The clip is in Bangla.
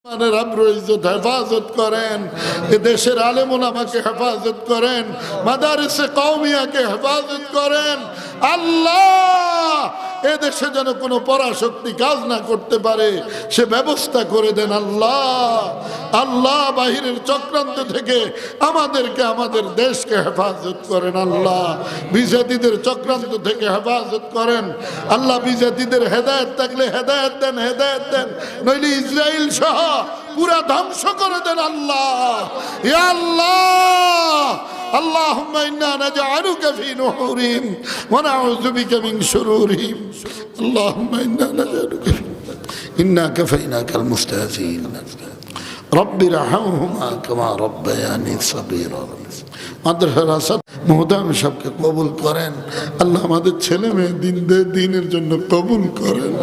আব্রু ইজ্জত হেফাজত করেন, এ দেশের আলেম ওলামাকে হেফাজত করেন, মাদারিসে কওমিয়াকে হেফাজত করেন। আল্লাহ এ দেশে যেন কোনো পরাশক্তি কাজ না করতে পারে সে ব্যবস্থা করে দেন। আল্লাহ আল্লাহ বাহিরের চক্রান্ত থেকে আমাদেরকে আমাদের দেশকে হেফাজত করেন। আল্লাহ বিজাতিদের চক্রান্ত থেকে হেফাজত করেন। আল্লাহ বিজাতিদের হেদায়েত থাকলে হেদায়েত দেন, হেদায়েত দেন, নইলে ইসরাইল সহ পুরা ধ্বংস করে দেন। আল্লাহ ইয়া আল্লাহ اللهم إنا نجعلك في نحورهم ونعوذ بك من شرورهم اللهم إنا نجعلك إنا كفيناك المستهزئين رب ارحمهما كما ربياني صغيرا মাদ্রাসার মুহতারাম সবকে কবুল করেন। আল্লাহ আমাদের ছেলে মেয়ে দিনের জন্য কবুল করেন।